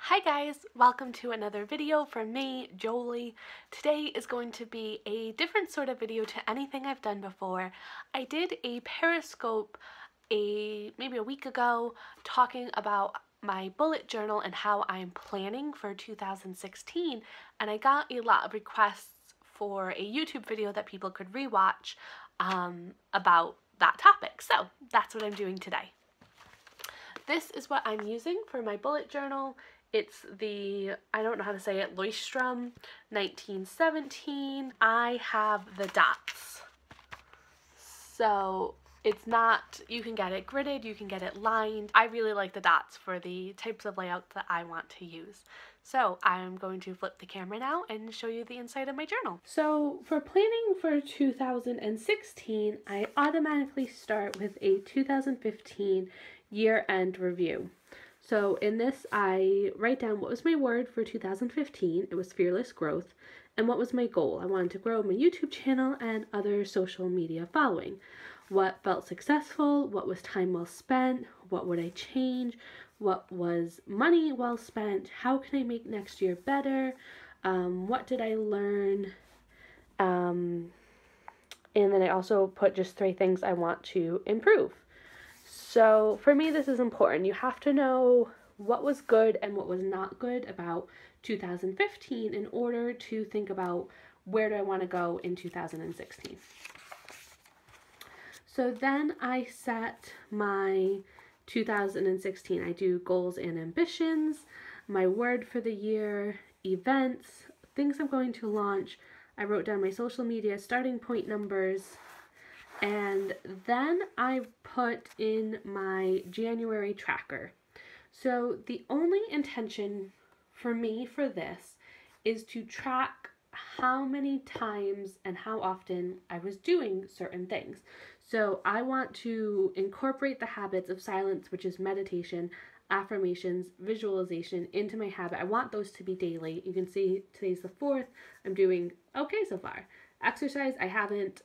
Hi guys, welcome to another video from me, Jolie. Today is going to be a different sort of video to anything I've done before. I did a Periscope maybe a week ago talking about my bullet journal and how I'm planning for 2016, and I got a lot of requests for a YouTube video that people could rewatch about that topic. So that's what I'm doing today. This is what I'm using for my bullet journal. It's the, I don't know how to say it, Leuchtturm 1917. I have the dots. So it's not, you can get it gridded, you can get it lined. I really like the dots for the types of layouts that I want to use. So I'm going to flip the camera now and show you the inside of my journal. So for planning for 2016, I automatically start with a 2015 year-end review. So in this, I write down what was my word for 2015. It was fearless growth. And what was my goal? I wanted to grow my YouTube channel and other social media following. What felt successful? What was time well spent? What would I change? What was money well spent? How can I make next year better? What did I learn? And then I also put just 3 things I want to improve. So for me, this is important. You have to know what was good and what was not good about 2015 in order to think about where do I want to go in 2016. So then I set my 2016. I do goals and ambitions, my word for the year, events, things I'm going to launch. I wrote down my social media starting point numbers. And then I put in my January tracker. So the only intention for me for this is to track how many times and how often I was doing certain things. So I want to incorporate the habits of silence, which is meditation, affirmations, visualization into my habit. I want those to be daily. You can see today's the 4th. I'm doing okay so far. Exercise, I haven't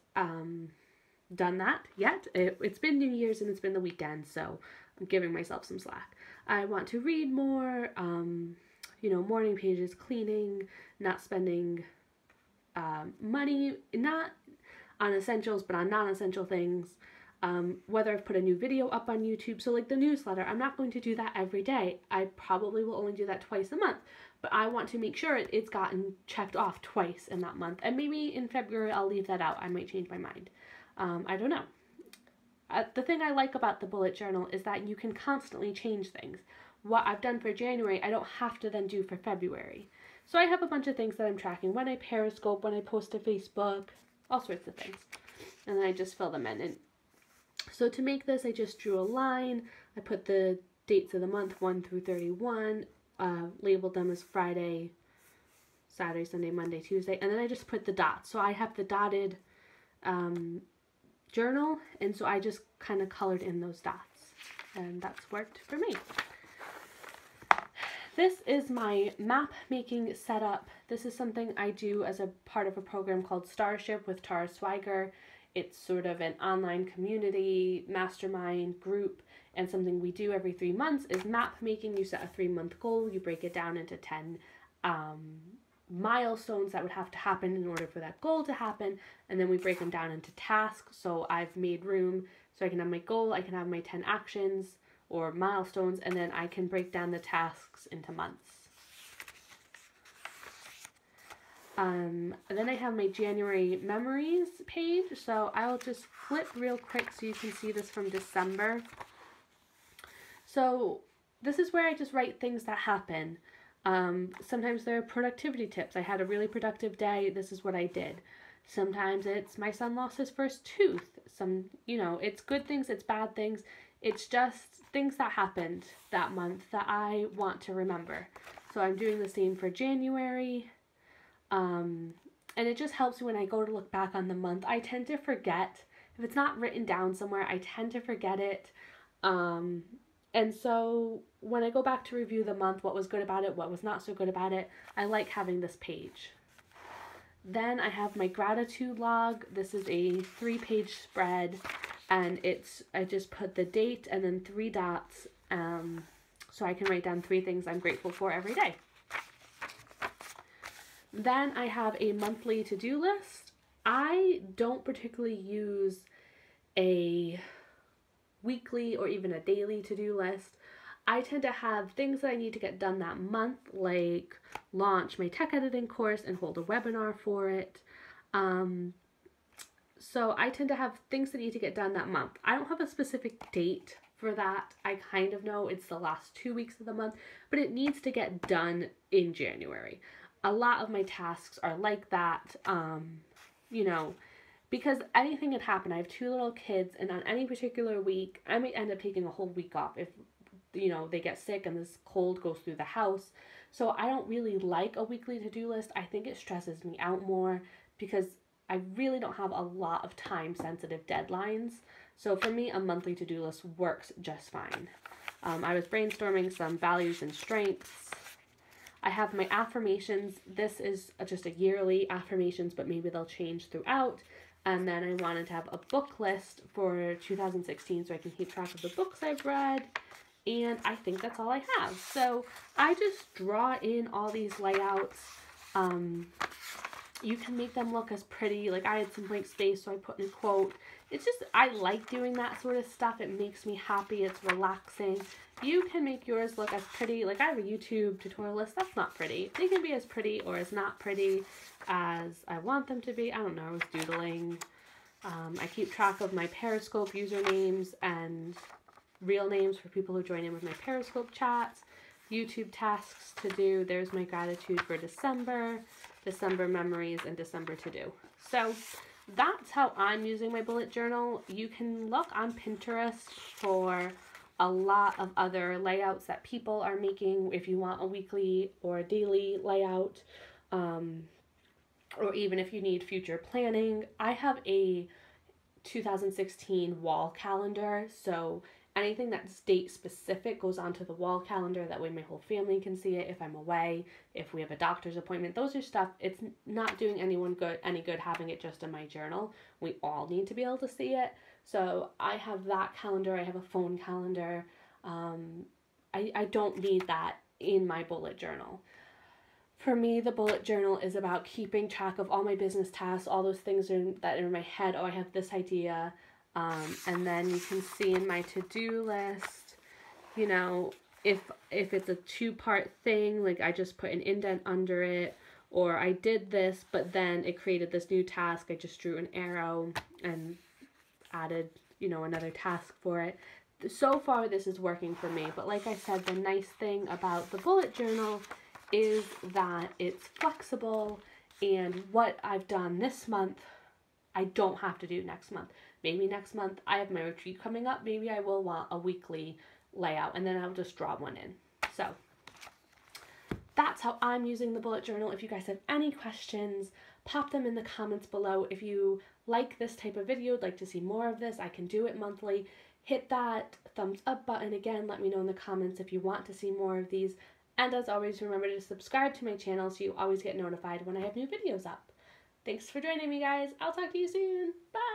done that yet. It's been New Year's and it's been the weekend, so I'm giving myself some slack. I want to read more, morning pages, cleaning, not spending money, not on essentials, but on non-essential things. Whether I've put a new video up on YouTube, so like the newsletter, I'm not going to do that every day. I probably will only do that twice a month, but I want to make sure it's gotten checked off twice in that month. And maybe in February I'll leave that out. I might change my mind. I don't know. The thing I like about the bullet journal is that you can constantly change things. What I've done for January, I don't have to then do for February. So I have a bunch of things that I'm tracking. When I Periscope, when I post to Facebook, all sorts of things. And then I just fill them in. And so to make this, I just drew a line. I put the dates of the month, 1 through 31, labeled them as Friday, Saturday, Sunday, Monday, Tuesday. And then I just put the dots. So I have the dotted journal, and so I just kind of colored in those dots, and that's worked for me. This is my map making setup. This is something I do as a part of a program called Starship with Tara Swigert. It's sort of an online community, mastermind group, and something we do every 3 months is map making. You set a 3-month goal, you break it down into 10 milestones that would have to happen in order for that goal to happen, and then we break them down into tasks. So I've made room so I can have my goal, I can have my 10 actions or milestones, and then I can break down the tasks into months. And then I have my January memories page, so I'll just flip real quick so you can see this from December. So this is where I just write things that happen. Sometimes there are productivity tips. I had a really productive day. This is what I did. Sometimes it's my son lost his first tooth. It's good things, it's bad things. It's just things that happened that month that I want to remember. So I'm doing the same for January. And it just helps when I go to look back on the month. I tend to forget. If it's not written down somewhere, I tend to forget it. And so when I go back to review the month, what was good about it, what was not so good about it, I like having this page. Then I have my gratitude log. This is a 3-page spread, and I just put the date and then 3 dots So I can write down 3 things I'm grateful for every day. Then I have a monthly to-do list. I don't particularly use a weekly or even a daily to-do list. I tend to have things that I need to get done that month, like launch my tech editing course and hold a webinar for it. So I tend to have things that need to get done that month. I don't have a specific date for that. I kind of know it's the last 2 weeks of the month, but it needs to get done in January. A lot of my tasks are like that, you know, because anything can happen. I have 2 little kids, and on any particular week, I may end up taking a whole week off if, you know, they get sick and this cold goes through the house. So I don't really like a weekly to-do list. I think it stresses me out more because I really don't have a lot of time-sensitive deadlines. So for me, a monthly to-do list works just fine. I was brainstorming some values and strengths. I have my affirmations. This is just a yearly affirmations, but maybe they'll change throughout. And then I wanted to have a book list for 2016 so I can keep track of the books I've read. And I think that's all I have. So I just draw in all these layouts. You can make them look as pretty. Like I had some blank space, so I put in a quote. It's just, I like doing that sort of stuff. It makes me happy. It's relaxing. You can make yours look as pretty. Like I have a YouTube tutorial list. That's not pretty. They can be as pretty or as not pretty as I want them to be. I don't know. I was doodling. I keep track of my Periscope usernames and real names for people who join in with my Periscope chats. YouTube tasks to do. There's my gratitude for December, December memories, and December to do. So that's how I'm using my bullet journal. You can look on Pinterest for a lot of other layouts that people are making if you want a weekly or a daily layout, or even if you need future planning. I have a 2016 wall calendar, so anything that's date specific goes onto the wall calendar. That way my whole family can see it if I'm away, if we have a doctor's appointment. Those are stuff, it's not doing anyone any good having it just in my journal. We all need to be able to see it. So I have that calendar. I have a phone calendar. I don't need that in my bullet journal. For me, the bullet journal is about keeping track of all my business tasks, all those things that are in my head. Oh, I have this idea. And then you can see in my to-do list, you know, if it's a 2-part thing, like I just put an indent under it, or I did this, but then it created this new task. I just drew an arrow and added, you know, another task for it. So far, this is working for me. But like I said, the nice thing about the bullet journal is that it's flexible, and what I've done this month, I don't have to do next month. Maybe next month I have my retreat coming up. Maybe I will want a weekly layout, and then I'll just draw one in. So that's how I'm using the bullet journal. If you guys have any questions, pop them in the comments below. If you like this type of video, like to see more of this, I can do it monthly. Hit that thumbs up button again. Let me know in the comments if you want to see more of these. And as always, remember to subscribe to my channel so you always get notified when I have new videos up. Thanks for joining me, guys. I'll talk to you soon. Bye!